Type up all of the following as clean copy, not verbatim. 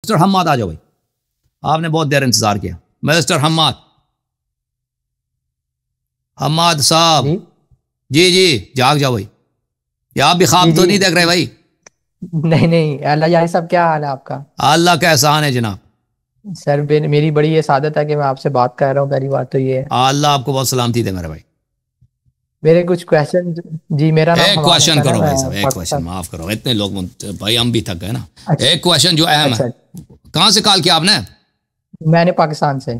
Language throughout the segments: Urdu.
مسٹر حماد آ جاؤ بھائی، آپ نے بہت دیر انتظار کیا. مسٹر حماد صاحب، جی جاگ جاؤ بھائی. یا آپ بھی خواب تو نہیں دیکھ رہے بھائی؟ نہیں اللہ جاہی صاحب، کیا حال ہے آپ کا؟ اللہ کا احسان ہے جناب. سر میری بڑی یہ سعادت ہے کہ میں آپ سے بات کر رہا ہوں. پہلی بات تو یہ ہے. اللہ آپ کو بہت سلامتی دے میرے بھائی. میرے کچھ کویشچن. جی میرا نام ایک کویشچن کرو بھائی صاحب، ایک کویشچن. پاکستان. معاف کرو، اتنے لوگ بھائی ہم بھی تھک گئے نا. اچھا ایک کویشچن جو اہم ہے. کہاں سے کال کیا آپ نے؟ میں نے پاکستان سے.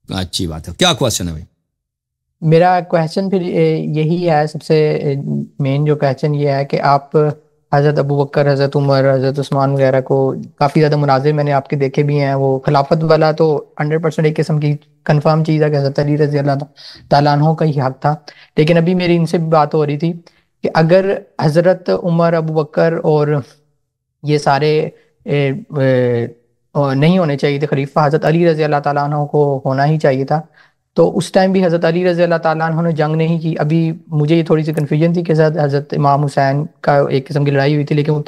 اچھی بات ہے. کیا کویشچن ہے بھائی؟ میرا کویشچن پھر یہی ہے، سب سے مین جو کویشچن یہ ہے کہ آپ حضرت ابو بکر، حضرت عمر، حضرت عثمان وغیرہ کو کافی زیادہ مناظر میں نے آپ کے دیکھے بھی ہیں. وہ خلافت والا تو 100% ایک قسم کی کنفرم چیز ہے کہ حضرت علی رضی اللہ تعالیٰ عنہ کا ہی حق تھا. لیکن ابھی میری ان سے بھی بات ہو رہی تھی کہ اگر حضرت عمر، ابو بکر اور یہ سارے نہیں ہونے چاہیے تھے خلیفہ، حضرت علی رضی اللہ تعالیٰ عنہ کو ہونا ہی چاہیے تھا، تو اس ٹائم بھی حضرت علی رضی اللہ تعالیٰ عنہ نے جنگ نہیں کی. ابھی مجھے یہ تھوڑی سی کنفیوژن تھی کہ حضرت امام حسین کا ایک قسم کی لڑائی ہوئی تھی، لیکن وہ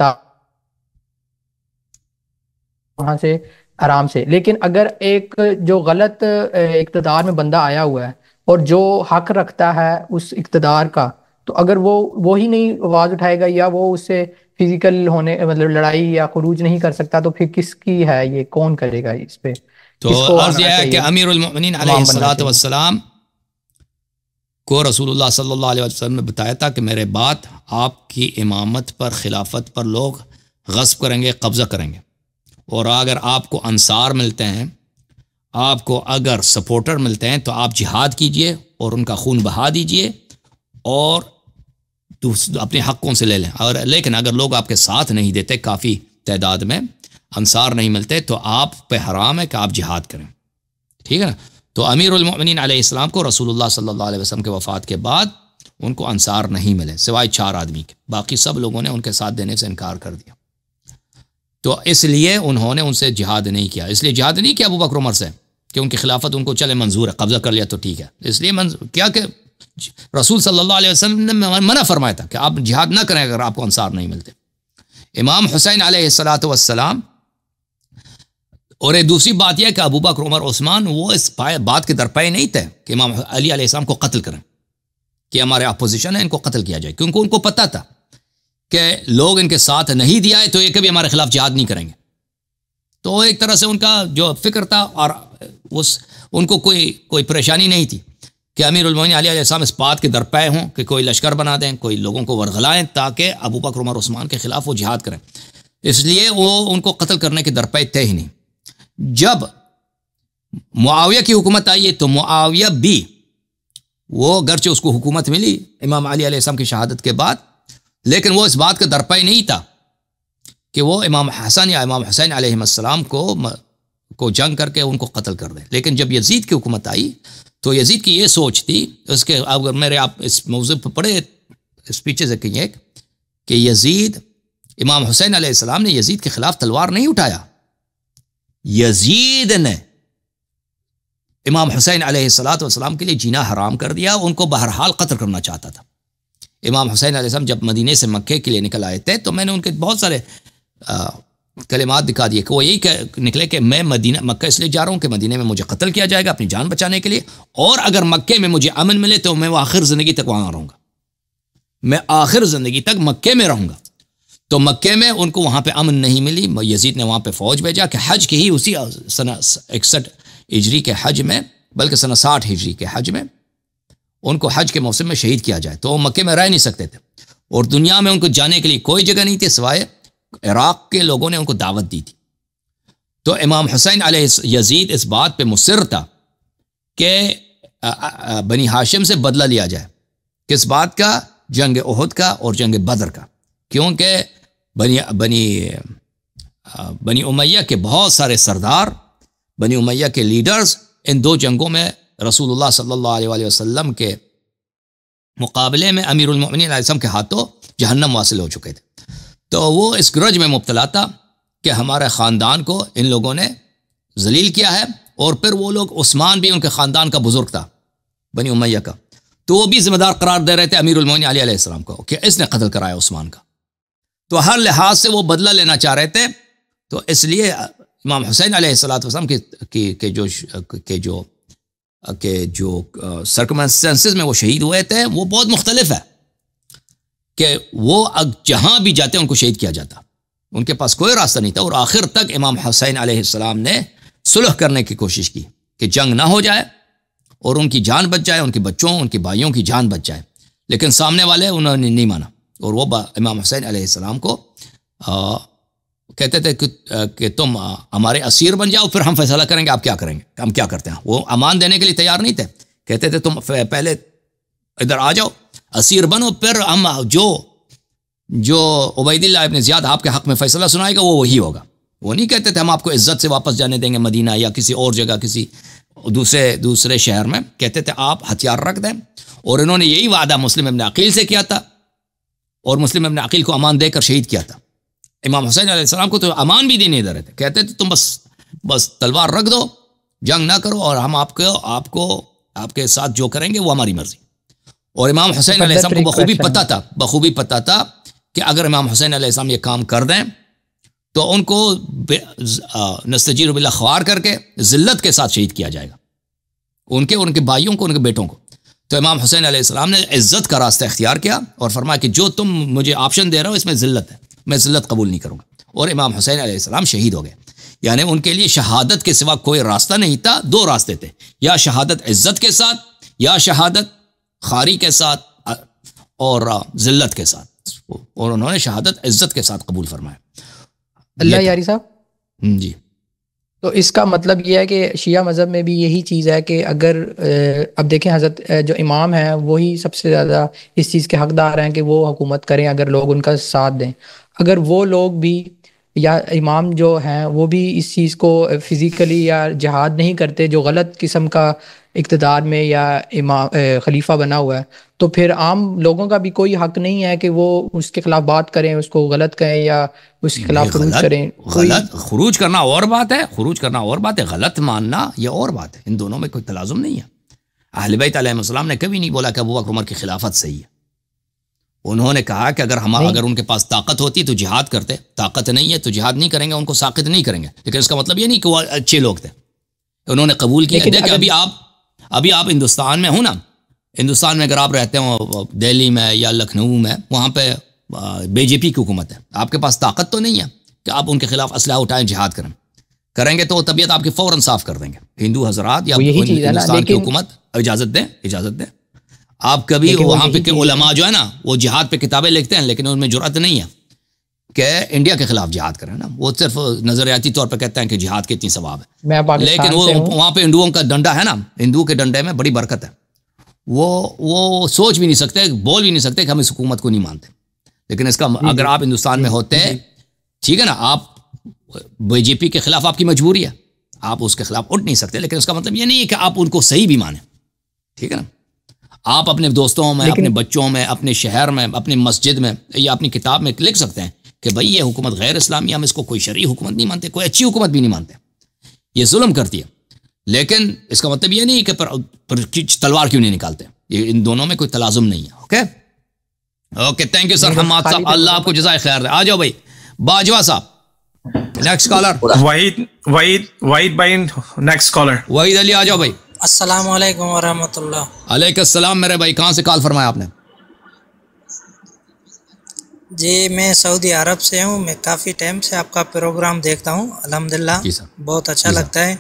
وہاں سے آرام سے. لیکن اگر ایک جو غلط اقتدار میں بندہ آیا ہوا ہے اور جو حق رکھتا ہے اس اقتدار کا، تو اگر وہی نہیں آواز اٹھائے گا یا وہ اس سے فزیکل ہونے مطلب لڑائی یا خروج نہیں کر سکتا، تو پھر کس کی ہے یہ؟ کون کرے گا اس پہ؟ تو عرض یہ ہے کہ امیر المؤمنین علیہ الصلوۃ والسلام کو رسول اللہ صلی اللہ علیہ وسلم نے بتایا تھا کہ میرے بعد آپ کی امامت پر، خلافت پر لوگ غصب کریں گے، قبضہ کریں گے. اور اگر آپ کو انصار ملتے ہیں، آپ کو اگر سپورٹر ملتے ہیں، تو آپ جہاد کیجئے اور ان کا خون بہا دیجئے اور اپنے حقوں سے لے لیں. اور لیکن اگر لوگ آپ کے ساتھ نہیں دیتے، کافی تعداد میں انصار نہیں ملتے، تو آپ پہ حرام ہے کہ آپ جہاد کریں. ٹھیک ہے نا؟ تو امیر المؤمنین علیہ السلام کو رسول اللہ صلی اللہ علیہ وسلم کے وفات کے بعد ان کو انصار نہیں ملے سوائے 4 آدمی کے. باقی سب لوگوں نے ان کے ساتھ دینے سے انکار کر دیا. تو اس لیے انہوں نے ان سے جہاد نہیں کیا. اس لیے جہاد نہیں کیا ابو بکر عمر سے کہ ان کی خلافت ان کو چلے منظور ہے، قبضہ کر لیا تو ٹھیک ہے. اس لیے کیا کہ رسول صلی اللہ علیہ وسلم نے منع فرمایا تھا کہ آپ جہاد نہ کریں اگر آپ کو انصار نہیں ملتے. امام حسین علیہ الصلوۃ والسلام. اور ایک دوسری بات یہ کہ ابو بکر عمر عثمان وہ اس بات کے درپے نہیں تھے کہ امام علی علیہ السلام کو قتل کریں، کہ ہمارے اپوزیشن ہے ان کو قتل کیا جائے، کیونکہ ان کو پتہ تھا کہ لوگ ان کے ساتھ نہیں دیا ہے تو یہ کبھی ہمارے خلاف جہاد نہیں کریں گے. تو ایک طرح سے ان کا جو فکر تھا، اور ان کو کوئی پریشانی نہیں تھی کہ امیر المومنین علی علیہ السلام اس بات کے درپے ہوں کہ کوئی لشکر بنا دیں، کوئی لوگوں کو ورغلائیں تاکہ ابو بکر عمر عثمان کے خلاف وہ جہاد کریں. اس لیے وہ ان کو قتل کرنے کے درپے تھے ہی نہیں. جب معاویہ کی حکومت آئی تو معاویہ بھی وہ گرچہ اس کو حکومت ملی امام علی علیہ السلام کی شہادت کے بعد، لیکن وہ اس بات کا درپے نہیں تھا کہ وہ امام حسن یا امام حسین علیہ السلام کو جنگ کر کے ان کو قتل کر دیں. لیکن جب یزید کی حکومت آئی تو یزید کی یہ سوچ تھی، اس کے اگر میرے آپ اس موضوع پر پڑھے اسپیچز ہیں کہ یزید، امام حسین علیہ السلام نے یزید کے خلاف تلوار نہیں اٹھایا، یزید نے امام حسین علیہ السلام کے لیے جینا حرام کر دیا، ان کو بہرحال قتل کرنا چاہتا تھا. امام حسین علیہ السلام جب مدینے سے مکے کے لیے نکل آئے تھے تو میں نے ان کے بہت سارے کلمات دکھا دیے کہ وہ یہی نکلے کہ میں مکہ اس لیے جا رہا ہوں کہ مدینے میں مجھے قتل کیا جائے گا اپنی جان بچانے کے لیے، اور اگر مکے میں مجھے امن ملے تو میں وہ آخر زندگی تک وہاں رہوں گا، میں آخر زندگی تک مکے میں رہوں گا. تو مکے میں ان کو وہاں پہ امن نہیں ملی. یزید نے وہاں پہ فوج بھیجا کہ حج کے ہی اسی سنہ 61 ہجری کے حج میں، بلکہ سنہ 60 ہجری کے حج میں ان کو حج کے موسم میں شہید کیا جائے. تو وہ مکے میں رہ نہیں سکتے تھے اور دنیا میں ان کو جانے کے لیے کوئی جگہ نہیں تھی سوائے عراق کے لوگوں نے ان کو دعوت دی تھی. تو امام حسین علیہ یزید اس بات پہ مصر تھا کہ بنی ہاشم سے بدلہ لیا جائے. کس بات کا؟ جنگ احد کا اور جنگ بدر کا. کیونکہ بنی امیہ کے بہت سارے سردار، بنی امیہ کے لیڈرز ان 2 جنگوں میں رسول اللہ صلی اللہ علیہ وسلم کے مقابلے میں امیر المؤمنین علیہ السلام کے ہاتھوں جہنم واصل ہو چکے تھے. تو وہ اس گرج میں مبتلا تھا کہ ہمارے خاندان کو ان لوگوں نے ذلیل کیا ہے، اور پھر وہ لوگ، عثمان بھی ان کے خاندان کا بزرگ تھا بنی امیہ کا، تو وہ بھی ذمہ دار قرار دے رہے تھے امیر المؤمنین علی علیہ السلام کو کہ اس نے قتل کرایا عثمان کا. تو ہر لحاظ سے وہ بدلہ لینا چاہ رہے تھے. تو اس لیے امام حسین علیہ السلام کے جو سرکمسٹنسز میں وہ شہید ہوئے تھے وہ بہت مختلف ہے، کہ وہ جہاں بھی جاتے ہیں ان کو شہید کیا جاتا، ان کے پاس کوئی راستہ نہیں تھا، اور آخر تک امام حسین علیہ السلام نے صلح کرنے کی کوشش کی کہ جنگ نہ ہو جائے اور ان کی جان بچ جائے، ان کے بچوں ان کے بھائیوں کی جان بچ جائے، لیکن سامنے والے انہوں نے نہیں مانا، اور وہ امام حسین علیہ السلام کو کہتے تھے کہ تم ہمارے اسیر بن جاؤ، پھر ہم فیصلہ کریں گے آپ کیا کریں گے، ہم کیا کرتے ہیں۔ وہ امان دینے کے لیے تیار نہیں تھے، کہتے تھے تم پہلے ادھر آ جاؤ، اسیر بنو، پھر ہم جو عبید اللہ ابن زیاد آپ کے حق میں فیصلہ سنائے گا وہ وہی ہوگا۔ وہ نہیں کہتے تھے ہم آپ کو عزت سے واپس جانے دیں گے مدینہ یا کسی اور جگہ، کسی دوسرے شہر میں، کہتے تھے آپ ہتھیار رکھ دیں، اور انہوں نے یہی وعدہ مسلم ابن عقیل سے کیا تھا، اور مسلم ابن عقیل کو امان دے کر شہید کیا تھا۔ امام حسین علیہ السلام کو تو امان بھی دینے دے رہے تھے، کہتے تھے تم بس تلوار رکھ دو، جنگ نہ کرو، اور ہم آپ آپ کے ساتھ جو کریں گے وہ ہماری مرضی۔ اور امام حسین علیہ السلام کو بخوبی پتہ تھا کہ اگر امام حسین علیہ السلام یہ کام کر دیں تو ان کو نستجیر باللہ خوار کر کے ذلت کے ساتھ شہید کیا جائے گا، ان کے بھائیوں کو، ان کے بیٹوں کو۔ تو امام حسین علیہ السلام نے عزت کا راستہ اختیار کیا اور فرمایا کہ جو تم مجھے آپشن دے رہے ہو اس میں ذلت ہے، میں ذلت قبول نہیں کروں گا، اور امام حسین علیہ السلام شہید ہو گئے۔ یعنی ان کے لیے شہادت کے سوا کوئی راستہ نہیں تھا، دو راستے تھے، یا شہادت عزت کے ساتھ یا شہادت خاری کے ساتھ اور ذلت کے ساتھ، اور انہوں نے شہادت عزت کے ساتھ قبول فرمایا۔ اللہ یاری صاحب جی، تو اس کا مطلب یہ ہے کہ شیعہ مذہب میں بھی یہی چیز ہے کہ اگر اب دیکھیں حضرت جو امام ہیں وہی سب سے زیادہ اس چیز کے حقدار ہیں کہ وہ حکومت کریں اگر لوگ ان کا ساتھ دیں، اگر وہ لوگ بھی یا امام جو ہیں وہ بھی اس چیز کو فزیکلی یا جہاد نہیں کرتے، جو غلط قسم کا اقتدار میں یا امام خلیفہ بنا ہوا ہے، تو پھر عام لوگوں کا بھی کوئی حق نہیں ہے کہ وہ اس کے خلاف بات کریں، اس کو غلط کہیں یا اس کے خلاف خروج کریں۔ غلط خروج کرنا اور بات ہے، خروج کرنا اور بات ہے، غلط ماننا یہ اور بات ہے، ان دونوں میں کوئی تلازم نہیں ہے۔ اہل بیت علیہ السلام نے کبھی نہیں بولا کہ ابوبکر عمر کی خلافت صحیح ہے، انہوں نے کہا کہ اگر ان کے پاس طاقت ہوتی تو جہاد کرتے، طاقت نہیں ہے تو جہاد نہیں کریں گے، ان کو ساقط نہیں کریں گے، لیکن اس کا مطلب یہ نہیں کہ وہ اچھے لوگ تھے، انہوں نے قبول کیا۔ کہ ابھی آپ ہندوستان میں ہوں نا، ہندوستان میں اگر آپ رہتے ہو دہلی میں یا لکھنؤ میں، وہاں پہ بی جے پی کی حکومت ہے، آپ کے پاس طاقت تو نہیں ہے کہ آپ ان کے خلاف اسلحہ اٹھائیں جہاد کریں گے تو وہ طبیعت آپ کی فوراً صاف کر دیں گے ہندو حضرات یا ہندوستان کی حکومت۔ اجازت دیں آپ کبھی وہاں پہ کہ علماء جو ہے نا وہ جہاد پہ کتابیں لکھتے ہیں لیکن ان میں جرأت نہیں ہے کہ انڈیا کے خلاف جہاد کریں نا، وہ صرف نظریاتی طور پہ کہتے ہیں کہ جہاد کے اتنی ثواب ہے، لیکن وہ وہاں پہ ہندوؤں کا ڈنڈا ہے نا، ہندو کے ڈنڈے میں بڑی برکت ہے، وہ سوچ بھی نہیں سکتے، بول بھی نہیں سکتے کہ ہم اس حکومت کو نہیں مانتے، لیکن اس کا اگر آپ ہندوستان میں ہوتے ٹھیک ہے نا، آپ بی جے پی کے خلاف آپ کی مجبوری ہے، آپ اس کے خلاف اٹھ نہیں سکتے، لیکن اس کا مطلب یہ نہیں ہے کہ آپ ان کو صحیح بھی مانیں، ٹھیک ہے نا۔ آپ اپنے دوستوں میں، اپنے بچوں میں، اپنے شہر میں، اپنی مسجد میں یا اپنی کتاب میں لکھ سکتے ہیں کہ بھئی یہ حکومت غیر اسلامی، ہم اس کو کوئی شرعی حکومت نہیں مانتے، کوئی اچھی حکومت بھی نہیں مانتے، یہ ظلم کرتی ہے، لیکن اس کا مطلب یہ نہیں کہ پر تلوار کیوں نہیں نکالتے، یہ ان دونوں میں کوئی تلازم نہیں ہے۔ اوکے تھینک یو سر حماد صاحب، اللہ آپ کو جزائے خیر دے۔ آ جاؤ بھائی باجوہ صاحب، نیکسٹ کالر وحید بھائی، نیکسٹ کالر وحید علی، آ جاؤ بھائی۔ السلام علیکم ورحمۃ اللہ۔ علیکم السلام میرے بھائی، کہاں سے کال فرمایا آپ نے؟ جی میں سعودی عرب سے ہوں، میں کافی ٹائم سے آپ کا پروگرام دیکھتا ہوں، الحمدللہ بہت اچھا لگتا ہے۔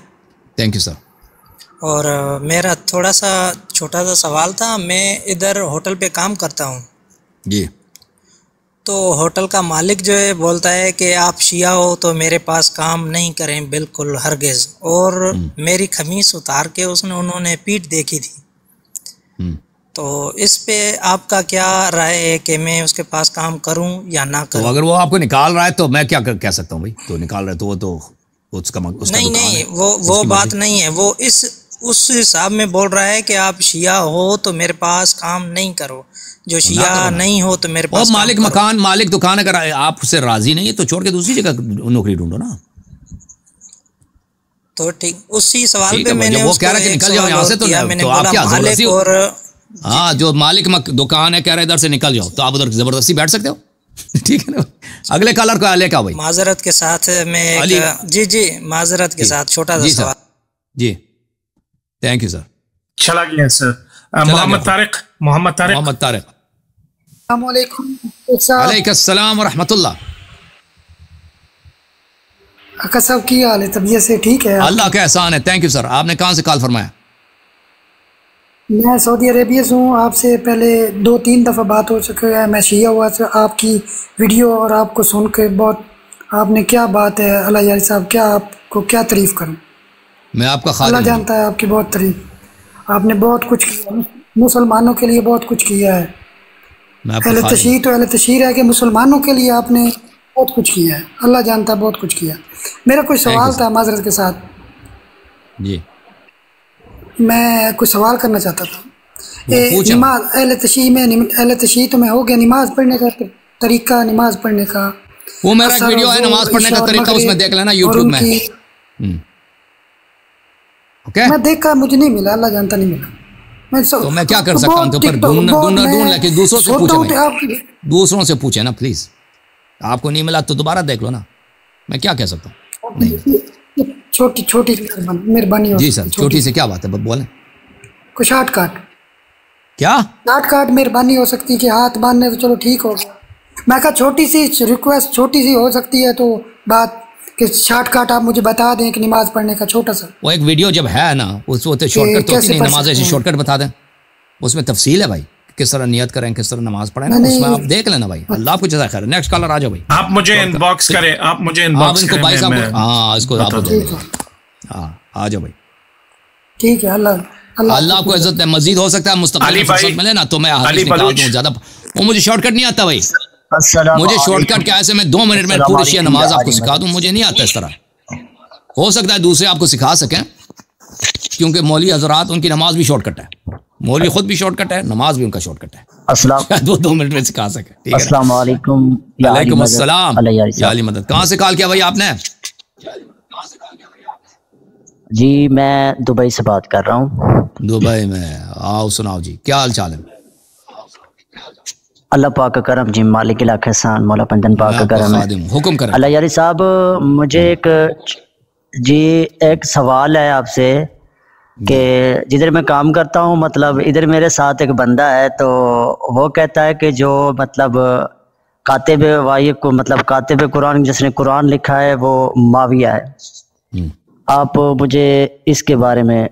تھینک یو سر۔ اور میرا تھوڑا سا چھوٹا سا سوال تھا، میں ادھر ہوٹل پہ کام کرتا ہوں جی، تو ہوٹل کا مالک جو ہے بولتا ہے کہ آپ شیعہ ہو تو میرے پاس کام نہیں کریں بالکل ہرگز، اور میری خمیس اتار کے انہوں نے پیٹھ دیکھی تھی، تو اس پہ آپ کا کیا رائے ہے کہ میں اس کے پاس کام کروں یا نہ کروں؟ تو اگر وہ آپ کو نکال رہا ہے تو میں کیا کہہ سکتا ہوں بھائی، تو نکال رہا ہے تو وہ تو اس کا نہیں وہ بات نہیں ہے، وہ اس حساب میں بول رہا ہے کہ آپ شیعہ ہو تو میرے پاس کام نہیں کرو، جو شیعہ نہیں ہو تو میرے پاس مالک مکان، مالک دکان اگر آپ اس سے راضی نہیں ہے تو چھوڑ کے دوسری جگہ نوکری ڈھونڈو نا۔ تو ٹھیک، اسی سوال پہ میں نے وہ کہہ رہا کہ نکل جاؤ یہاں سے، تو آپ کیا زبردستی، ہاں جو مالک دکان ہے کہہ رہے ادھر سے نکل جاؤ، تو آپ ادھر زبردستی بیٹھ سکتے ہو؟ ٹھیک ہے نا. اگلے کالر کو لے کے آؤ بھائی. معذرت کے ساتھ میں جی معذرت کے ساتھ چھوٹا سا سوال. جی تھینک یو سر. چلا گیا سر. محمد طارق. السلام علیکم. وعلیکم السلام ورحمۃ اللہ. اکا صاحب کی حال ہے؟ طبیعت سے ٹھیک ہے؟ اللہ کا احسان ہے. تھینک یو سر. آپ نے کہاں سے کال فرمایا؟ میں سعودی عربیہ سے ہوں. آپ سے پہلے 2-3 دفعہ بات ہو چکا ہے. میں شیعہ ہوا سے آپ کی ویڈیو اور آپ کو سن کے بہت، آپ نے کیا بات ہے اللہ یاری صاحب، کیا آپ کو کیا تعریف کروں. میں آپ کا خادم اللہ جانتا ہے آپ کی بہت تعریف. آپ نے بہت کچھ کیا مسلمانوں کے لیے، بہت کچھ کیا ہے. اہل تشیع تو اہل تشیع ہے کہ مسلمانوں کے لیے آپ نے بہت کچھ کیا ہے. اللہ جانتا ہے بہت کچھ کیا. میرا کوئی سوال تھا معذرت کے ساتھ. جی میں کوئی سوال کرنا چاہتا تھا. نماز اہل تشیع تو میں ہو گیا، نماز پڑھنے کا طریقہ، نماز پڑھنے کا وہ میرا ایک ویڈیو ہے نماز پڑھنے کا طریقہ، اس میں دیکھ لینا یوٹیوب میں. میں دیکھا، مجھے نہیں ملا، اللہ جانتا نہیں ملا. تو میں کیا کر سکتا ہوں؟ تو پھر ڈھونڈ لیکن دوسروں سے پوچھیں نا پلیز. آپ کو نہیں ملا تو دوبارہ دیکھ لو نا. میں کیا کہہ سکتا ہوں؟ چھوٹی مہربانی. جی سر چھوٹی سے کیا بات ہے بولیں. کچھ شارٹ کٹ مہربانی ہو سکتی ہے کہ ہاتھ باندھنے تو چلو ٹھیک ہو گیا. میں کہا چھوٹی سی ریکویسٹ، چھوٹی سی ہو سکتی ہے تو بات کہ شارٹ کٹ آپ مجھے بتا دیں کہ نماز پڑھنے کا چھوٹا سا. وہ ایک ویڈیو جب ہے نا اس وقت شارٹ کٹ تو ہوتی نہیں، نماز ایسی شارٹ کٹ بتا دیں. اس میں تفصیل ہے بھائی، کس طرح نیت کریں، کس طرح نماز پڑھیں. اس میں آپ دیکھ لینا بھائی. اللہ آپ کو جزائے خیر. نیکسٹ کالر آ جاؤ بھائی. آپ مجھے ان باکس کریں، ان کو بھائی صاحب ہاں اس کو آپ ہاں آ جاؤ بھائی. ٹھیک ہے. اللہ آپ کو عزت مزید ہو سکتا ہے مستقبل میں فرصت ملے نا تو میں حدیث نکال دوں زیادہ. وہ مجھے شارٹ کٹ نہیں آتا بھائی. مجھے شارٹ کٹ کیا ایسے میں 2 منٹ میں پوری شیعہ نماز آپ کو سکھا دوں. مجھے نہیں آتا اس طرح. ہو سکتا ہے دوسرے آپ کو سکھا سکیں کیونکہ مولوی حضرات ان کی نماز بھی شارٹ کٹ ہے. مولوی خود بھی شارٹ کٹ ہے، نماز بھی ان کا شارٹ کٹ ہے. شاید وہ 2 منٹ میں سکھا سکے. السلام علیکم. وعلیکم السلام. یا علی مدد. کہاں سے کال کیا بھائی آپ نے؟ جی میں دبئی سے بات کر رہا ہوں. دبئی میں. آؤ سناؤ جی، کیا حال چال ہے؟ اللہ پاک کا کرم جی، مالک الہ احسان، مولا پنجن پاک کا کرم ہے. حکم کریں. اللہ یاری صاحب مجھے ایک سوال ہے آپ سے کہ جدھر میں کام کرتا ہوں مطلب ادھر میرے ساتھ ایک بندہ ہے تو وہ کہتا ہے کہ جو مطلب کاتب وحی کو مطلب کاتب قرآن جس نے قرآن لکھا ہے وہ معاویہ ہے. آپ مجھے اس کے بارے میں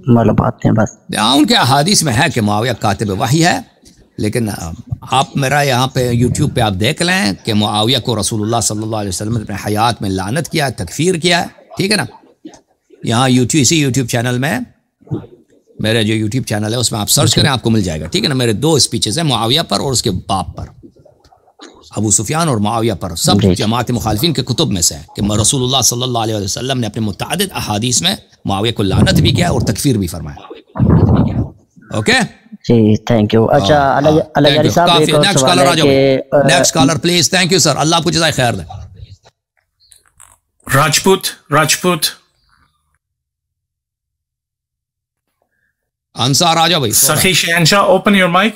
معلومات دیں بس. ان کے احادیث میں ہے کہ معاویہ کاتب وحی ہے، لیکن آپ میرا یہاں پہ یوٹیوب پہ آپ دیکھ لیں کہ معاویہ کو رسول اللہ صلی اللہ علیہ وسلم نے اپنے حیات میں لعنت کیا ہے، تکفیر کیا ہے. ٹھیک ہے نا. یہاں اسی یوٹیوب چینل میں، میرے جو یوٹیوب چینل ہے اس میں آپ سرچ کریں آپ کو مل جائے گا. ٹھیک ہے نا. میرے 2 اسپیچز ہیں معاویہ پر اور اس کے باپ پر، ابو سفیان اور معاویہ پر. سب جماعت مخالفین کے کتب میں سے ہے کہ رسول اللہ صلی اللہ علیہ وسلم نے اپنے متعدد احادیث میں معاویہ کو لعنت بھی کیا اور تکفیر بھی فرمایا. اوکے جی تھینک یو. اچھا اللہ یاری صاحب ایک اور سوال ہے کہ next caller please. Thank you sir. اللہ آپ کو جزائے خیر دے. راجپوت انصار آ جاؤ بھائی. سخی شہنشاہ اوپن یور مائک.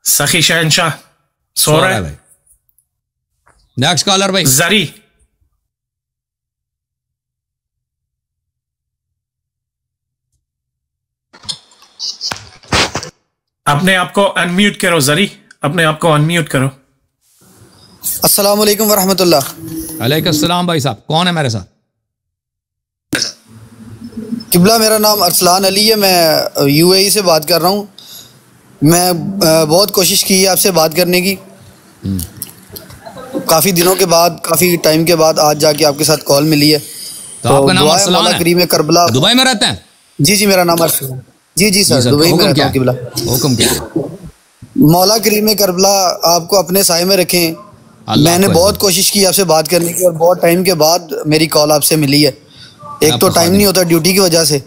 سخی شہنشاہ سو رہا ہے بھائی. نیکسٹ کالر بھائی. زری. اپنے آپ کو انمیوٹ کرو زری، اپنے آپ کو انمیوٹ کرو. السلام علیکم ورحمۃ اللہ. علیکم السلام بھائی صاحب. کون ہے میرے ساتھ؟ قبلہ میرا نام ارسلان علی ہے، میں UAE سے بات کر رہا ہوں. میں بہت کوشش کی ہے آپ سے بات کرنے کی، کافی دنوں کے بعد، کافی ٹائم کے بعد آج جا کے آپ کے ساتھ کال ملی ہے. تو آپ کا نام ارسلان ہے؟ کریم کربلا. دبئی میں رہتے ہیں؟ جی میرا نام ارسلان. جی سر دبئی میں رہتا ہوں. قبلہ حکم کیا؟ مولا کریم کربلا آپ کو اپنے سائے میں رکھیں. میں نے بہت کوشش کی آپ سے بات کرنے کی اور بہت ٹائم کے بعد میری کال آپ سے ملی ہے. ایک تو ٹائم نہیں ہوتا ڈیوٹی کی وجہ سے،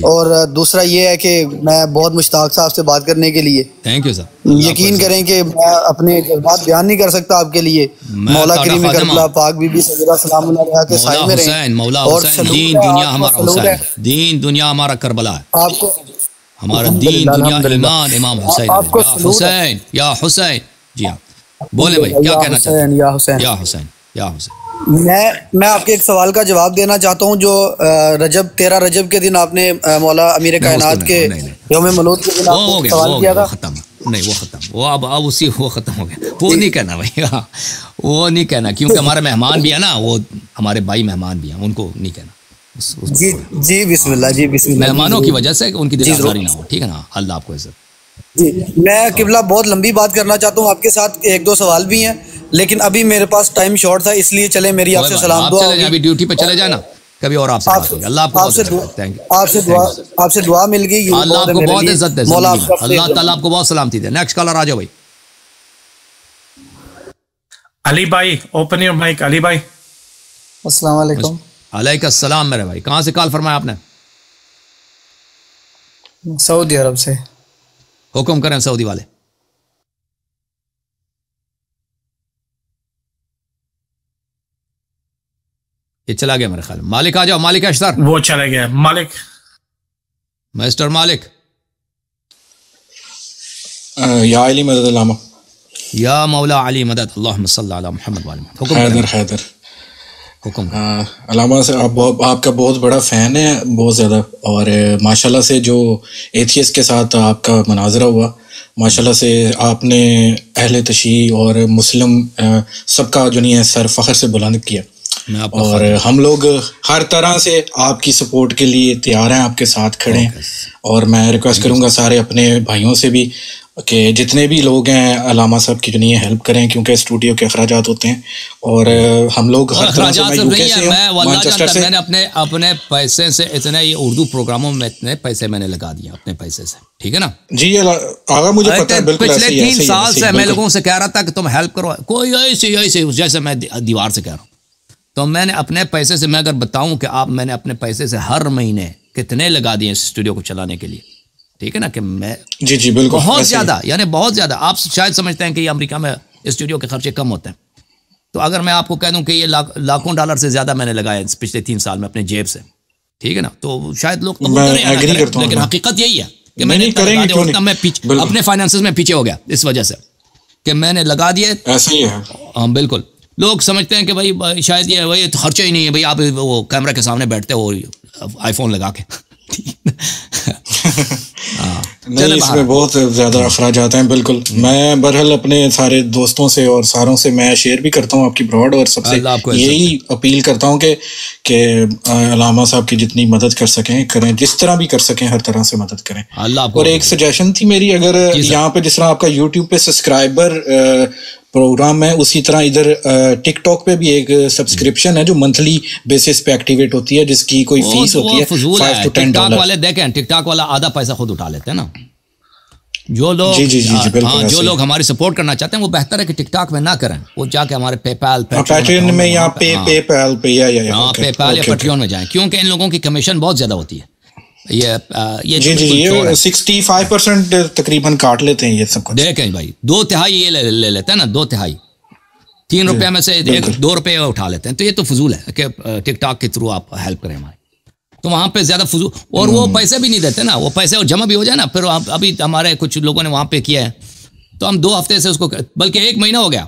اور دوسرا یہ ہے کہ میں بہت مشتاق صاحب سے بات کرنے کے لیے. تھینک یو سر. یقین کریں کہ میں اپنے جذبات بیان نہیں کر سکتا آپ کے لیے. مولا کریم کربلا پاک بی بی سیدہ سلام اللہ علیہا کے سائے میں رہیں. مولا حسین دین دنیا ہمارا حسین, دین دنیا ہمارا کربلا ہے. آپ کو ہمارا دین دنیا ایمان امام حسین. یا حسین یا حسین. جی ہاں بولے بھائی کیا کہنا چاہتے ہیں؟ یا حسین یا حسین یا حسین. میں آپ کے ایک سوال کا جواب دینا چاہتا ہوں جو 13 رجب کے دن آپ نے مولا امیر کائنات کے یوم مولود کے دن آپ نے سوال کیا تھا. ختم نہیں, وہ ختم, وہ اب اسی وہ ختم ہو گیا. وہ نہیں کہنا بھائی, وہ نہیں کہنا, کیونکہ ہمارے مہمان بھی ہے نا, وہ ہمارے بھائی مہمان بھی ہیں, ان کو نہیں کہنا. جی بسم اللہ. جی بسم اللہ. مہمانوں کی وجہ سے ان کی دل آزاری نہ ہو, ٹھیک ہے نا. اللہ آپ کو عزت. جی میں قبلہ بہت لمبی بات کرنا چاہتا ہوں آپ کے ساتھ, 1-2 سوال بھی ہیں لیکن ابھی میرے پاس ٹائم شارٹ تھا, اس لیے چلے میری آپ سے سلام دعا. ابھی ڈیوٹی پہ چلے جانا, کبھی اور آپ سے بات ہوگی. اللہ آپ کو آپ سے دعا مل گئی. اللہ آپ کو بہت عزت دے, اللہ تعالیٰ آپ کو بہت سلامتی دے. نیکسٹ کالر آ جاؤ بھائی. علی بھائی اوپن یور مائک. علی بھائی السلام علیکم. علیکم السلام میرے بھائی. کہاں سے کال فرمایا آپ نے؟ سعودی عرب سے. حکم کریں سعودی والے. یہ چلا گیا میرے خیال. مالک آ جاؤ, مالک اشتر. وہ چلا گیا. مالک مسٹر مالک. یا علی مدد علامہ. یا مولا علی مدد. اللہم صلی علی محمد وعلی محمد. حیدر حکم. علامہ سے آپ کا بہت بڑا فین ہے, بہت زیادہ, اور ماشاءاللہ سے جو ایتھیسٹ کے ساتھ آپ کا مناظرہ ہوا, ماشاءاللہ سے آپ نے اہل تشیع اور مسلم سب کا جو نہیں ہے سر فخر سے بلند کیا, اور ہم لوگ ہر طرح سے آپ کی سپورٹ کے لیے تیار ہیں, آپ کے ساتھ کھڑے ہیں. اور میں ریکویسٹ کروں گا سارے اپنے بھائیوں سے بھی کہ جتنے بھی لوگ ہیں علامہ صاحب کی جو نہیں ہے ہیلپ کریں, کیونکہ اسٹوڈیو کے اخراجات ہوتے ہیں, اور ہم لوگ ہر طرح سے, میں نے اپنے پیسے سے اتنے یہ اردو پروگراموں میں اتنے پیسے میں نے لگا دیے اپنے پیسے سے, ٹھیک ہے نا. جی آگا مجھے پتہ ہے بالکل. پچھلے 3 سال سے میں لوگوں سے کہہ رہا تھا کہ تم ہیلپ کرو, کوئی ایسے جیسے میں دیوار سے کہہ رہا ہوں. تو میں نے اپنے پیسے سے, میں اگر بتاؤں کہ آپ, میں نے اپنے پیسے سے ہر مہینے کتنے لگا دیے اس اسٹوڈیو کو چلانے کے لیے, ٹھیک ہے نا, کہ میں جی بالکل بہت زیادہ, یعنی بہت زیادہ. آپ شاید سمجھتے ہیں کہ یہ امریکہ میں اسٹوڈیو کے خرچے کم ہوتے ہیں, تو اگر میں آپ کو کہہ دوں کہ یہ لاکھوں ڈالر سے زیادہ میں نے لگایا پچھلے 3 سال میں اپنے جیب سے, ٹھیک ہے نا, تو شاید لوگ لیکن حقیقت یہی ہے کہ میں نے اپنے فائنانسز میں پیچھے ہو گیا اس وجہ سے کہ میں نے لگا دیے. ایسا ہی ہے. ہاں بالکل. لوگ سمجھتے ہیں کہ بھائی شاید یہ وہی خرچہ ہی نہیں ہے, بھائی آپ وہ کیمرہ کے سامنے بیٹھتے ہو آئی فون لگا کے. نہیں, اس میں بہت زیادہ اخراجات ہیں. بالکل. میں برحال اپنے سارے دوستوں سے اور ساروں سے میں شیئر بھی کرتا ہوں آپ کی براڈ, اور سب سے یہی اپیل کرتا ہوں کہ علامہ صاحب کی جتنی مدد کر سکیں کریں, جس طرح بھی کر سکیں ہر طرح سے مدد کریں. اور ایک سجیشن تھی میری, اگر یہاں پہ جس طرح آپ کا یوٹیوب پہ سبسکرائبر پروگرام ہے, اسی طرح ادھر ٹک ٹاک پہ بھی ایک سبسکرپشن ہے جو منتھلی بیسس پہ ایکٹیویٹ ہوتی ہے, جس کی کوئی فیس ہوتی ہے $5 to $10. ٹک ٹاک والے دیکھیں, ٹک ٹاک والا آدھا پیسہ خود اٹھا لیتے ہیں نا. جو لوگ جو لوگ ہماری سپورٹ کرنا چاہتے ہیں وہ بہتر ہے کہ ٹک ٹاک میں نہ کریں, وہ جا کے ہمارے پے پیٹرین میں یا پے پال پہ یا پیٹریون میں جائیں, کیونکہ ان لوگوں کی کمیشن بہت زیادہ ہوتی ہے. یہ 65% تقریباً کاٹ لیتے ہیں یہ سب کچھ. دیکھیں بھائی 2/3 یہ لے لیتے ہیں نا, 2/3 3 روپے میں سے 2 روپے اٹھا لیتے ہیں, تو یہ تو فضول ہے کہ ٹک ٹاک کے تھرو آپ ہیلپ کریں ہماری. تو وہاں پہ زیادہ فضول, اور وہ پیسے بھی نہیں دیتے نا, وہ پیسے جمع بھی ہو جائے نا, پھر ابھی ہمارے کچھ لوگوں نے وہاں پہ کیا ہے, تو ہم 2 ہفتے سے اس کو, بلکہ 1 مہینہ ہو گیا,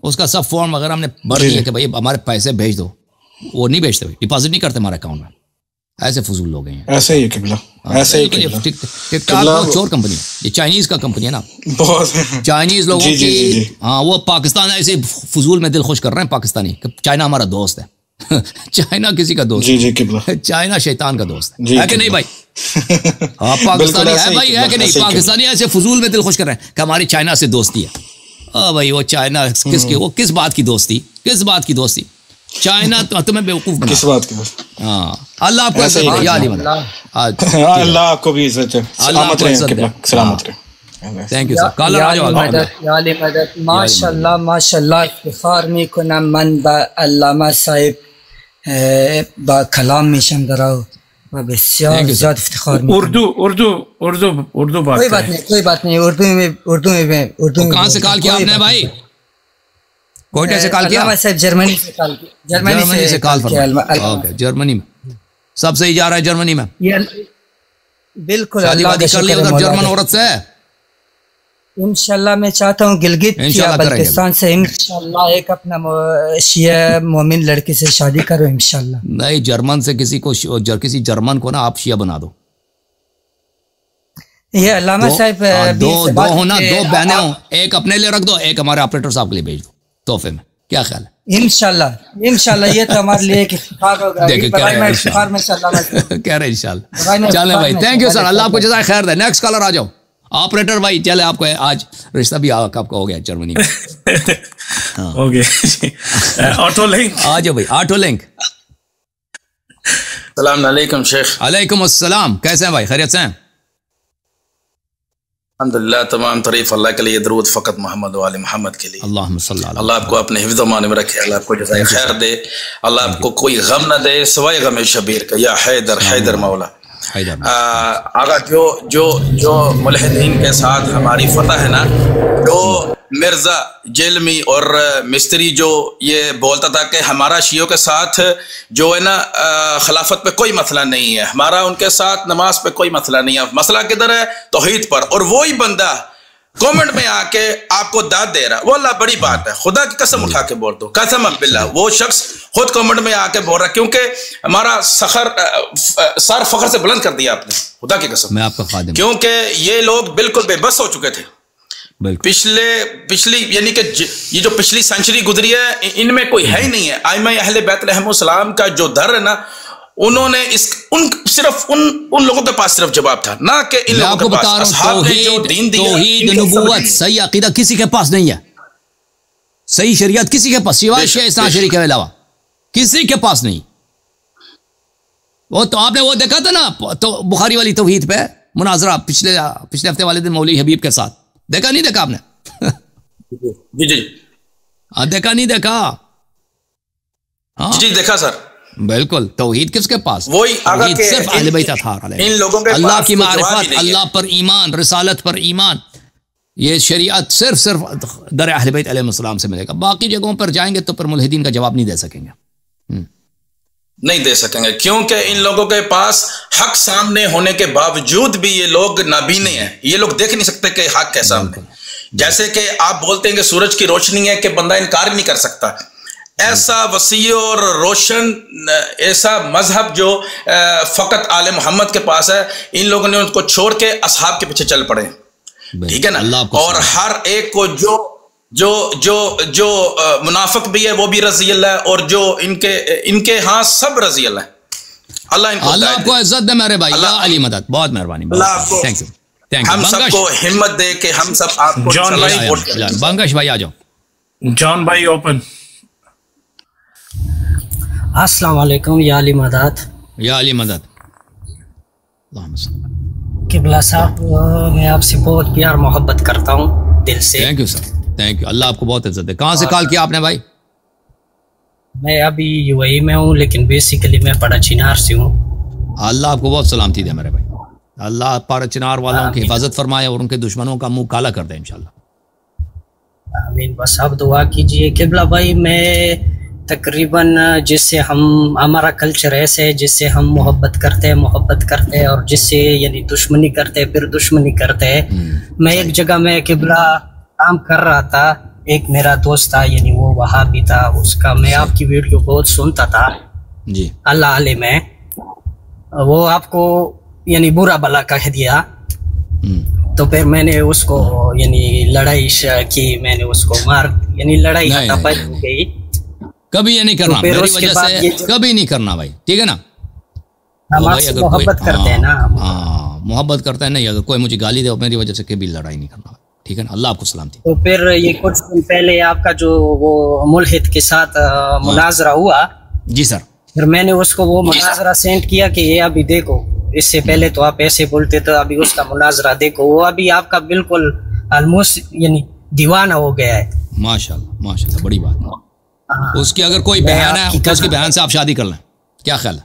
اس کا سب فارم وغیرہ ہم نے بھر دیا کہ بھائی ہمارے پیسے بھیج دو. وہ نہیں بھیجتے, ڈپازٹ نہیں کرتے ہمارے اکاؤنٹ میں. ایسے فضول لوگ ہیں. ایسے ہی قبلہ, ایسے ہی ٹک ٹاک چور کمپنی ہے, یہ چائنیز کا کمپنی ہے نا, چائنیز لوگوں کی. ہاں وہ پاکستان ایسے فضول میں دل خوش کر رہے ہیں پاکستانی, چائنا ہمارا دوست ہے. چائنا کسی کا دوست ہے, چائنا شیطان کا دوست ہے کہ نہیں بھائی؟ ہاں پاکستانی ہے بھائی, ہے کہ نہیں؟ پاکستانی ایسے فضول میں دل خوش کر رہے ہیں کہ ہماری چائنا سے دوستی ہے. ہاں بھائی, وہ چائنا کس بات کی دوستی, کس بات کی دوستی؟ چائنا تمہیں بیوقوف بنا. کس بات کی؟ ہاں اللہ آپ کو عزت دے, اللہ آپ کو بھی عزت دے, سلامت رہیں, سلامت رہیں. Thank you sir. کالر آ جاؤ. ماشاءاللہ ماشاءاللہ افتخار میکنم من با علامه صاحب با کلام میشم در اردو بات کوئی بات نہیں، کوئی بات نہیں، اردو میں کہاں سے کال کیا آپ نے بھائی؟ کوئٹہ سے کال کیا؟ صاحب جرمنی سے کال کیا، جرمنی سے کال فرمائے. جرمنی میں سب صحیح جا رہا ہے؟ جرمنی میں بالکل شادی وادی کر لی ادھر جرمن عورت سے؟ انشاءاللہ میں چاہتا ہوں گلگت یا بلتستان سے انشاءاللہ ایک اپنا شیعہ مومن لڑکی سے شادی کرو انشاءاللہ. نہیں، جرمن سے کسی جرمن کو نا آپ شیعہ بنا دو. یہ علامہ صاحب دو ہونا، دو بہنیں ہوں، ایک اپنے لیے رکھ دو، ایک ہمارے آپریٹر صاحب کے لیے بھیج دو تحفے میں. کیا خیال ہے؟ انشاءاللہ یہ تو ہمارے لیے ایک افتخار ہوگا. کہہ رہے انشاءاللہ. چلیں بھائی، تھینک یو سر، اللہ آپ کو جزائے خیر دے. نیکسٹ کالر آ جاؤ. آپریٹر بھائی چلے، آپ کو آج رشتہ بھی آپ کا ہو گیا جرمنی میں. ہو گیا. آٹو لنک آ جاؤ بھائی، آٹو لنک. السلام علیکم شیخ. علیکم السلام. کیسے ہیں بھائی؟ خیریت سے ہیں؟ الحمدللہ، تمام تعریف اللہ کے لیے، درود فقط محمد و آل محمد کے لیے. اللہم صلی اللہ. اللہ آپ کو اپنے حفظ و امان میں رکھے، اللہ آپ کو جزائے خیر دے، اللہ آپ کو کوئی غم نہ دے سوائے غم شبیر کا. یا حیدر مولا. آگا جو ملحدین کے ساتھ ہماری فتح ہے نا، جو مرزا جیلمی اور مستری جو یہ بولتا تھا کہ ہمارا شیعوں کے ساتھ جو ہے نا خلافت پہ کوئی مسئلہ نہیں ہے، ہمارا ان کے ساتھ نماز پہ کوئی مسئلہ نہیں ہے، مسئلہ کدھر ہے؟ توحید پر. اور وہی بندہ کومنٹ میں آ کے آپ کو داد دے رہا، وہ اللہ بڑی بات ہے، خدا کی قسم اٹھا کے بول دو، قسم باللہ وہ شخص خود کومنٹ میں آ کے بول رہا، کیونکہ ہمارا سر فخر سے بلند کر دیا آپ نے، خدا کی قسم. میں آپ کا خادم. کیونکہ یہ لوگ بالکل بے بس ہو چکے تھے. پچھلی یعنی کہ یہ جو پچھلی سینچری گزری ہے ان میں کوئی ہے ہی نہیں ہے. ائمہ اہل بیت علیہم السلام کا جو در ہے نا، انہوں نے صرف ان لوگوں کے پاس صرف جواب تھا، نہ کہ ان لوگوں کے پاس. اصحاب نے جو دین دیا، توحید، نبوت، صحیح عقیدہ کسی کے پاس نہیں ہے. صحیح شریعت کسی کے پاس سوائے شیعہ اثنا عشری کے علاوہ کسی کے پاس نہیں. وہ تو آپ نے وہ دیکھا تھا نا تو بخاری والی توحید پہ مناظرہ پچھلے ہفتے والے دن مولوی حبیب کے ساتھ، دیکھا نہیں دیکھا آپ نے؟ جی دیکھا نہیں دیکھا؟ جی دیکھا سر. بالکل. توحید کس کے پاس؟ وہی صرف اہل بیت اطہار علیہ، ان لوگوں کے اللہ کی معرفت، اللہ پر ایمان، رسالت پر ایمان. یہ شریعت صرف در اہل بیت علیہ السلام سے ملے گا. باقی جگہوں پر جائیں گے تو پر ملحدین کا جواب نہیں دے سکیں گے. نہیں دے سکیں گے، کیونکہ ان لوگوں کے پاس حق سامنے ہونے کے باوجود بھی یہ لوگ نابینے ہیں. یہ لوگ دیکھ نہیں سکتے کہ حق ہے سامنے. جیسے کہ آپ بولتے ہیں کہ سورج کی روشنی ہے کہ بندہ انکار ہی نہیں کر سکتا. ایسا وسیع اور روشن ایسا مذہب جو فقط آل محمد کے پاس ہے، ان لوگوں نے ان کو چھوڑ کے اصحاب کے پیچھے چل پڑے. ٹھیک ہے نا؟ اور ہر ایک کو جو منافق بھی ہے وہ بھی رضی اللہ، اور جو ان کے ہاں سب رضی اللہ. اللہ آپ کو عزت دے میرے بھائی. اللہ علی مدد. بہت مہربانی. ہم سب کو ہمت دے کہ ہم سب آپ کو. بنگش بھائی آ جاؤ. جان بھائی اوپن. السلام علیکم. یا علی مدد. یا علی مدد. قبلہ صاحب، میں آپ سے بہت پیار محبت کرتا ہوں دل سے. Thank you sir, thank you. اللہ آپ کو بہت عزت دے. کہاں سے کال کیا آپ نے بھائی؟ میں ابھی یو اے ای میں ہوں، لیکن بیسیکلی میں پڑا چنار سے ہوں. اللہ آپ کو بہت سلامتی دے میرے بھائی. اللہ پارا چنار والوں کی حفاظت فرمائے اور ان کے دشمنوں کا منہ کالا کر دے انشاءاللہ. آمین. بس آپ دعا کیجئے. قبلہ بھائی، میں تقریباً جس سے ہمارا کلچر ایسے ہے، جس سے ہم محبت کرتے ہیں اور جس سے یعنی دشمنی کرتے ہیں پھر دشمنی کرتے ہیں. میں ایک جگہ میں قبلہ کام کر رہا تھا، ایک میرا دوست تھا، یعنی وہ وہاں بھی تھا، اس کا میں آپ کی ویڈیو بہت سنتا تھا جی. اللہ علیہ میں وہ آپ کو یعنی برا بلا کہہ دیا، تو پھر میں نے اس کو یعنی لڑائی کی، میں نے اس کو مار، یعنی لڑائی ہو گئی. کبھی یہ نہیں کرنا میری وجہ سے، کبھی نہیں کرنا بھائی. ٹھیک ہے نا؟ ہم آپ سے محبت کرتے ہیں نا. ہاں محبت کرتے ہیں. نہیں اگر کوئی مجھے گالی دے میری وجہ سے کبھی لڑائی نہیں کرنا. ٹھیک ہے نا؟ اللہ آپ کو سلامتی. تو پھر یہ کچھ دن پہلے آپ کا جو وہ ملحد کے ساتھ مناظرہ ہوا جی سر، پھر میں نے اس کو وہ مناظرہ سینڈ کیا کہ یہ ابھی دیکھو، اس سے پہلے تو آپ ایسے بولتے تھے، ابھی اس کا مناظرہ دیکھو. وہ ابھی آپ کا بالکل آلموسٹ یعنی دیوانہ ہو گیا ہے. ماشاءاللہ ماشاءاللہ، بڑی بات. اس کی اگر کوئی بہن ہے تو اس کی بہن سے آپ شادی کر لیں. کیا خیال ہے؟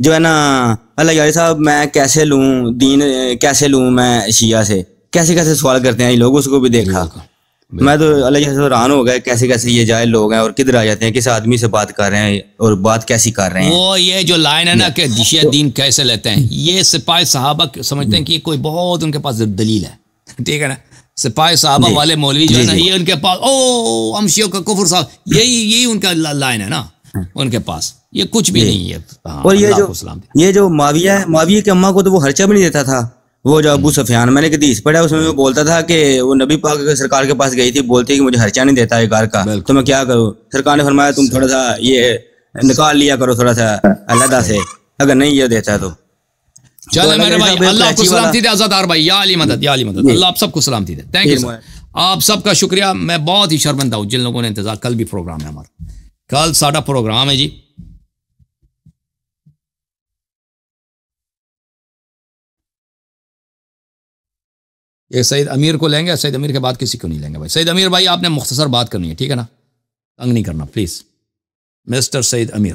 جو ہے نا اللہ یاری صاحب میں کیسے لوں دین, کیسے لوں میں شیعہ سے, کیسے کیسے سوال کرتے ہیں یہ لوگ, اس کو بھی دیکھا. میں تو اللہ یاری صاحب حیران ہو گیا کیسے کیسے یہ جاہل لوگ ہیں اور کدھر آ جاتے ہیں, کس آدمی سے بات کر رہے ہیں اور بات کیسی کر رہے ہیں. وہ یہ جو لائن ہے نا کہ شیعہ دین کیسے لیتے ہیں, یہ سپاہی صحابہ سمجھتے ہیں کہ یہ کوئی بہت ان کے پاس دلیل ہے, ٹھیک ہے نا. سپاہی صحابہ والے مولوی جو ہے نا, یہ ان کے پاس او ہم شیعوں کا کفر صاحب, یہی ان کا لائن ہے نا ان کے پاس, یہ کچھ بھی نہیں ہے. اور یہ جو معاویہ ہے, معاویہ کی اماں کو تو وہ خرچہ بھی نہیں دیتا تھا. وہ جو ابو سفیان, میں نے حدیث پڑھا اس میں وہ بولتا تھا کہ وہ نبی پاک سرکار کے پاس گئی تھی, بولتی کہ مجھے خرچہ نہیں دیتا ہے گھر کا, تو میں کیا کروں. سرکار نے فرمایا تم تھوڑا سا یہ نکال لیا کرو تھوڑا سا علیحدہ سے, اگر نہیں یہ دیتا ہے تو. چلے میرے بھائی, اللہ آپ کو سلامتی دے آزادار بھائی, یا علی مدد, یا علی مدد, اللہ آپ سب کو سلامتی دے. تھینک یو, آپ سب کا شکریہ. میں بہت ہی شرمندہ ہوں جن لوگوں نے انتظار, کل بھی پروگرام ہے ہمارا, کل ساڑھا پروگرام ہے جی. یہ سعید امیر کو لیں گے, سعید امیر کے بعد کسی کو نہیں لیں گے بھائی. سعید امیر بھائی آپ نے مختصر بات کرنی ہے, ٹھیک ہے نا, تنگ نہیں کرنا پلیز. مسٹر سعید امیر.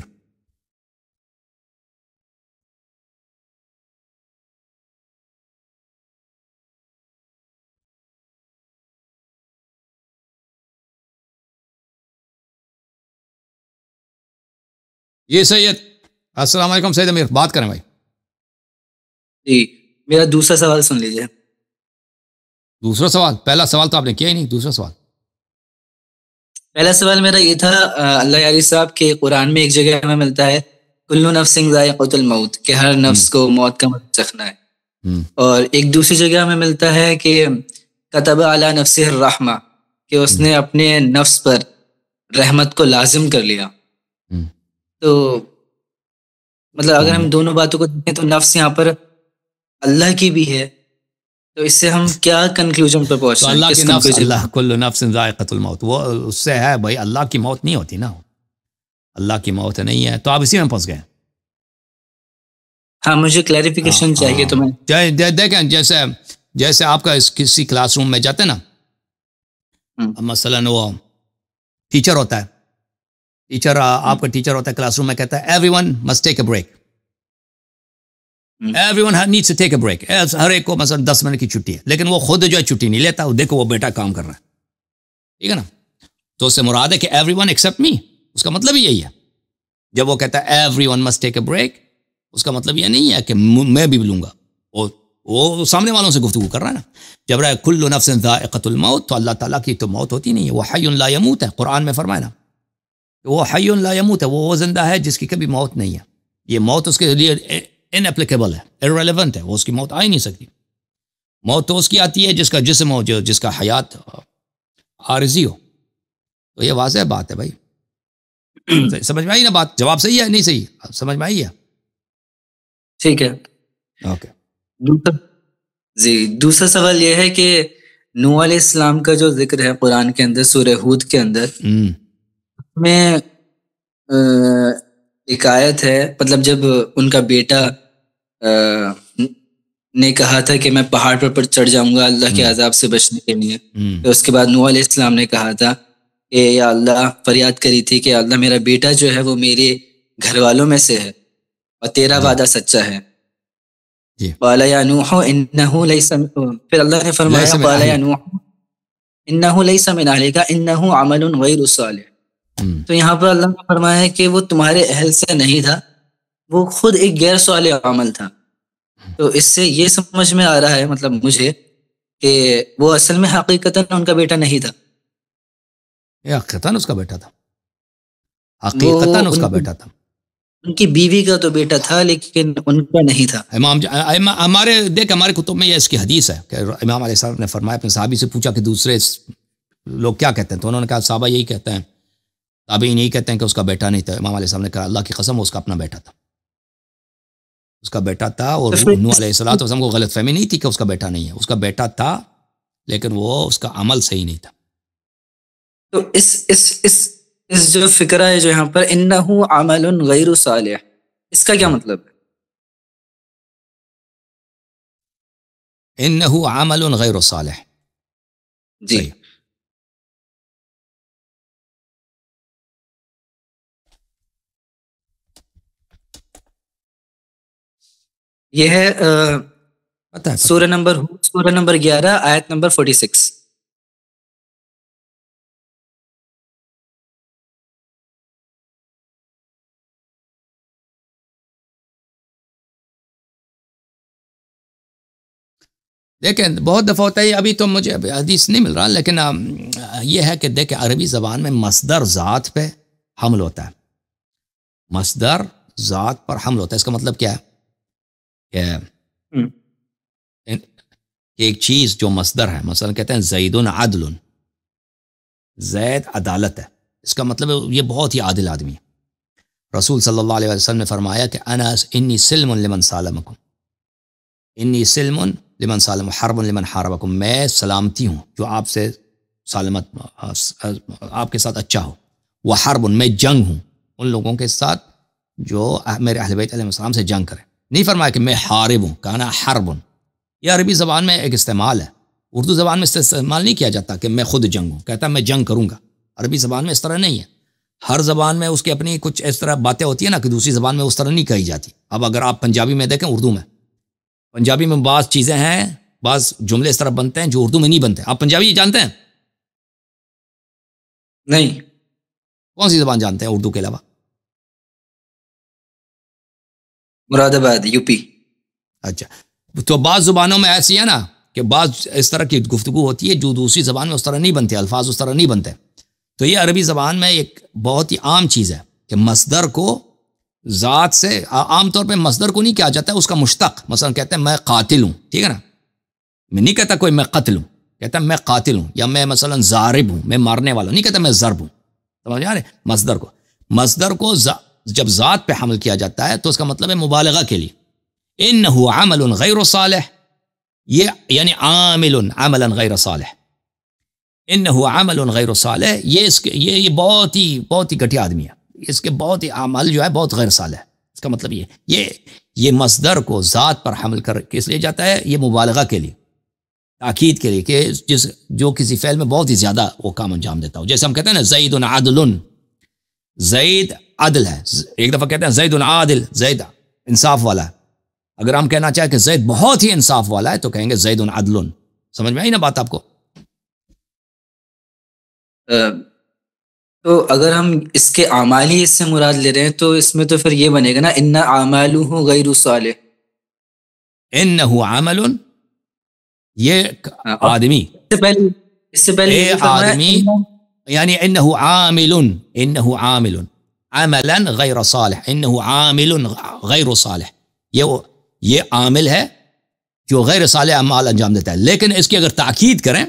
یہ سید, السلام علیکم سعید امیر, بات کریں بھائی. جی میرا دوسرا سوال سن لیجیے. دوسرا سوال, پہلا سوال تو آپ نے کیا ہی نہیں. دوسرا سوال, پہلا سوال میرا یہ تھا, اللہ یاری صاحب کے قرآن میں ایک جگہ ہمیں ملتا ہے کلو نفس ذائقۃ الموت, کہ ہر نفس کو موت کا مزہ چکھنا ہے. اور ایک دوسری جگہ ہمیں ملتا ہے کہ کتب علی نفسہ الرحمہ, کہ اس نے اپنے نفس پر رحمت کو لازم کر لیا. تو مطلب اگر ہم دونوں باتوں کو دیکھیں تو نفس یہاں پر اللہ کی بھی ہے, تو اس سے ہم کیا کنکلوژن پر پہنچ رہے ہیں؟ اللہ کی نفس, اللہ کل نفس ذائقۃ الموت, وہ اس سے ہے بھائی, اللہ کی موت نہیں ہوتی نا, اللہ کی موت نہیں ہے, تو آپ اسی میں پھنس گئے. ہاں مجھے کلیریفیکیشن چاہیے. تو میں دیکھیں جیسے آپ کا کسی کلاس روم میں جاتے ہیں نا, مثلاً وہ ٹیچر ہوتا ہے, ٹیچر آپ کا ٹیچر ہوتا ہے کلاس روم میں, کہتا ہے everyone must take a break, everyone needs to take a break, ہر ایک کو مثلا 10 منٹ کی چھٹی ہے, لیکن وہ خود جو ہے چھٹی نہیں لیتا, دیکھو وہ بیٹا کام کر رہا ہے, ٹھیک ہے نا. تو اس سے مراد ہے کہ ایوری ون ایکسپٹ می, اس کا مطلب یہی ہے. جب وہ کہتا ہے everyone must take a break, اس کا مطلب یہ نہیں ہے کہ میں بھی لوں گا, وہ سامنے والوں سے گفتگو کر رہا ہے نا. جب رہا کل نفس ذائقۃ الموت, تو اللہ تعالیٰ کی تو موت ہوتی نہیں ہے, وہ حی لا یموت ہے, قرآن میں فرمایا نا, وہ حی لا یموت ہے, وہ زندہ ہے جس کی کبھی موت نہیں ہے. یہ موت اس کے لیے انیپلیکیبل ہے, irrelevant ہے, وہ اس کی موت آ ہی نہیں سکتی. موت تو اس کی آتی ہے جس کا جسم ہو, جس کا حیات عارضی ہو. تو یہ واضح بات ہے بھائی, سمجھ میں آئی نا بات؟ جواب صحیح ہے نہیں صحیح, سمجھ میں آئی ہے؟ ٹھیک ہے, اوکے. جی دوسرا سوال یہ ہے کہ نوح علیہ السلام کا جو ذکر ہے قرآن کے اندر سورہ ہود کے اندر, میں ایک آیت ہے, مطلب جب ان کا بیٹا نے کہا تھا کہ میں پہاڑ پر چڑھ جاؤں گا اللہ کے عذاب سے بچنے کے لیے, تو اس کے بعد نوح علیہ السلام نے کہا تھا کہ یا اللہ, فریاد کری تھی کہ اللہ میرا بیٹا جو ہے وہ میرے گھر والوں میں سے ہے اور تیرا وعدہ سچا ہے. قال یا نوح انہ لیس, پھر اللہ نے فرمایا قال یا نوح انہ لیس من اہلک انہ عمل غیر صالح. تو یہاں پر اللہ نے فرمایا کہ وہ تمہارے اہل سے نہیں تھا, وہ خود ایک غیر صالح عمل تھا. تو اس سے یہ سمجھ میں آ رہا ہے مطلب مجھے کہ وہ اصل میں حقیقتاً ان کا بیٹا نہیں تھا. حقیقتاً اس کا بیٹا تھا, حقیقتاً اس کا بیٹا تھا, ان کی بیوی کا تو بیٹا تھا لیکن ان کا نہیں تھا. ہمارے کتب میں یہ اس کی حدیث ہے کہ امام علیہ السلام نے فرمایا, اپنے صحابی سے پوچھا کہ دوسرے لوگ کیا کہتے ہیں, تو انہوں نے کہا صحابہ یہی کہتے ہیں, تابعین یہی کہتے ہیں کہ اس کا بیٹا نہیں تھا. امام علیہ السلام نے کہا اللہ کی قسم اس کا اپنا بیٹا تھا, اس کا بیٹا تھا. اور نوح علیہ السلام کو غلط فہمی نہیں تھی کہ اس کا بیٹا نہیں ہے, اس کا بیٹا تھا لیکن وہ اس کا عمل صحیح نہیں تھا. تو اس جو فکرہ ہے جو یہاں پر انہو عمل غیر صالح, اس کا کیا مطلب ہے؟ انہو عمل غیر صالح, جی صحیح. یہ ہے سورہ نمبر 11 آیت نمبر 46. دیکھیں بہت دفعہ ہوتا ہے، ابھی تو مجھے حدیث نہیں مل رہا، لیکن یہ ہے کہ دیکھیں عربی زبان میں مصدر ذات پہ حمل ہوتا ہے. مصدر ذات پر حمل ہوتا ہے. اس کا مطلب کیا ہے کہ ایک چیز جو مصدر ہے، مثلا کہتے ہیں زید عدل، زید عدالت ہے، اس کا مطلب ہے یہ بہت ہی عادل آدمی ہے. رسول صلی اللہ علیہ وسلم نے فرمایا کہ انی سلم لمن سالمکم، انی سلم لمن سالم حرب لمن حاربکم، میں سلامتی ہوں جو آپ سے سالمت آپ کے ساتھ اچھا ہو. وہ حرب، میں جنگ ہوں ان لوگوں کے ساتھ جو میرے اہل بیت علیہ السلام سے جنگ کریں. نہیں فرمایا کہ میں حارب ہوں، کہنا حرب. یہ عربی زبان میں ایک استعمال ہے، اردو زبان میں استعمال نہیں کیا جاتا کہ میں خود جنگ ہوں، کہتا میں جنگ کروں گا. عربی زبان میں اس طرح نہیں ہے. ہر زبان میں اس کی اپنی کچھ اس طرح باتیں ہوتی ہیں نا کہ دوسری زبان میں اس طرح نہیں کہی جاتی. اب اگر آپ پنجابی میں دیکھیں، اردو میں، پنجابی میں بعض چیزیں ہیں، بعض جملے اس طرح بنتے ہیں جو اردو میں نہیں بنتے. آپ پنجابی جانتے ہیں؟ نہیں. کون سی زبان جانتے ہیں اردو کے علاوہ؟ مراد آباد، یو پی. اچھا، تو بعض زبانوں میں ایسی ہے نا کہ بعض اس طرح کی گفتگو ہوتی ہے جو دوسری زبان میں اس طرح نہیں بنتے، الفاظ اس طرح نہیں بنتے. تو یہ عربی زبان میں ایک بہت ہی عام چیز ہے کہ مصدر کو ذات سے، عام طور پہ مصدر کو نہیں کہا جاتا ہے، اس کا مشتق. مثلا کہتے ہیں میں قاتل ہوں، ٹھیک ہے نا، میں نہیں کہتا کوئی میں قتل ہوں، کہتا میں قاتل ہوں، یا میں مثلا ضارب ہوں، میں مارنے والا ہوں، نہیں کہتا میں ضرب ہوں. سمجھ آ رہے؟ مصدر کو جب ذات پہ حمل کیا جاتا ہے تو اس کا مطلب ہے مبالغہ کے لیے. انہ عمل غیر صالح، یہ یعنی عامل عملا غیر صالح. انہ عمل غیر صالح، یہ بہت ہی گھٹیا آدمی ہے، اس کے بہت ہی عمل جو ہے بہت غیر صالح ہے. اس کا مطلب یہ مصدر کو ذات پر حمل کر کس لیے جاتا ہے؟ یہ مبالغہ کے لیے، تاکید کے لیے کہ جو کسی فعل میں بہت ہی زیادہ وہ کام انجام دیتا ہو. جیسے ہم کہتے ہیں نا زید عدل، زید عدل ہے. ایک دفعہ کہتے ہیں زید عادل، زید انصاف والا ہے. اگر ہم کہنا چاہیں کہ زید بہت ہی انصاف والا ہے تو کہیں گے زید عدل. سمجھ میں آئی نا بات آپ کو؟ تو اگر ہم اس کے اعمال ہی اس سے مراد لے رہے ہیں تو اس میں تو پھر یہ بنے گا نا ان اعمالہ غیر صالح. انہ عمل، یہ آدمی اس سے پہلے آدمی یعنی انہ عامل عملا غیر صالح، انہ عامل غیر صالح، یہ عامل ہے جو غیر صالح اعمال انجام دیتا ہے. لیکن اس کی اگر تاکید کریں،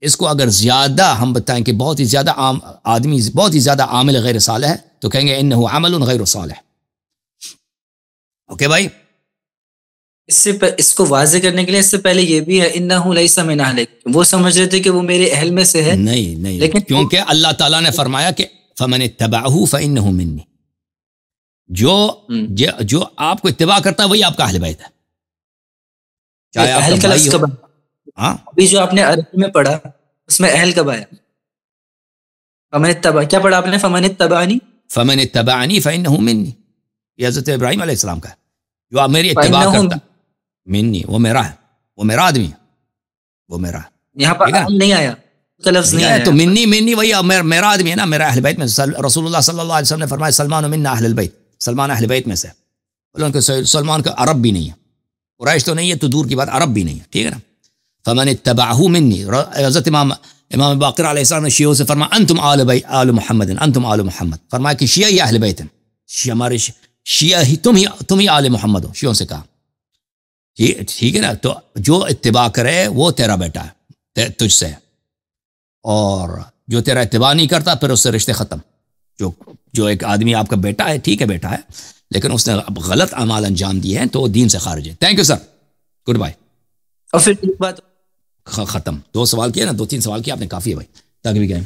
اس کو اگر زیادہ ہم بتائیں کہ بہت ہی زیادہ آدمی بہت ہی زیادہ عامل غیر صالح ہے تو کہیں گے انہ عمل غیر صالح. اوکے بھائی، اس کو واضح کرنے کے لیے اس سے پہلے یہ بھی ہے انہ لیس من اہلک. وہ سمجھ رہے تھے کہ وہ میرے اہل میں سے ہے. نہیں، لیکن کیونکہ اللہ تعالیٰ نے فرمایا کہ فمن اتبعہ فانہ منی، جو آپ کو اتباع کرتا ہے وہی آپ کا اہل بیت ہے. چاہے اہل کا لفظ کب، ابھی جو آپ نے عربی میں پڑھا اس میں اہل کب آیا؟ فمن اتبع، کیا پڑھا آپ نے؟ فمن اتبعنی فانہ منی. یہ حضرت ابراہیم علیہ السلام کا ہے، جو آپ میری اتباع کرتا منی، وہ میرا ہے، وہ میرا آدمی ہے، وہ میرا ہے. یہاں پر اہل نہیں آیا، لفظ نہیں آیا. تو منی وہی میرا آدمی ہے نا، میرا اہل بیت میں. رسول اللہ صلی اللہ علیہ وسلم نے فرمایا سلمان منا اہل البیت، سلمان اہل بیت میں سے. سلمان کا عرب بھی نہیں ہے، قریش تو نہیں ہے تو دور کی بات عرب بھی نہیں ہے، ٹھیک ہے نا. فمن اتبعہ منی. حضرت امام باقر علیہ السلام نے شیعوں سے فرمایا انتم آل محمد، انتم آل محمد. فرمایا کہ شیعہ ہی اہل بیت ہیں، ہمارے شیعہ ہی، تم ہی آل محمد ہو. شیعوں سے کہا ٹھیک ہے نا. تو جو اتباع کرے وہ تیرا بیٹا ہے، تجھ سے ہے، اور جو تیرا اتباع نہیں کرتا پھر اس سے رشتے ختم. جو ایک آدمی آپ کا بیٹا ہے، ٹھیک ہے بیٹا ہے، لیکن اس نے اب غلط اعمال انجام دیے ہیں تو وہ دین سے خارج ہے. Thank you sir, goodbye. اور پھر ایک بات ختم. 2 سوال کیے نا، 2-3 سوال کیا آپ نے، کافی ہے بھائی، تک بھی گئے.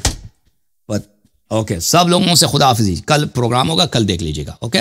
اوکے، سب لوگوں سے خدا حافظی. کل پروگرام ہوگا، کل دیکھ لیجیے گا. اوکے.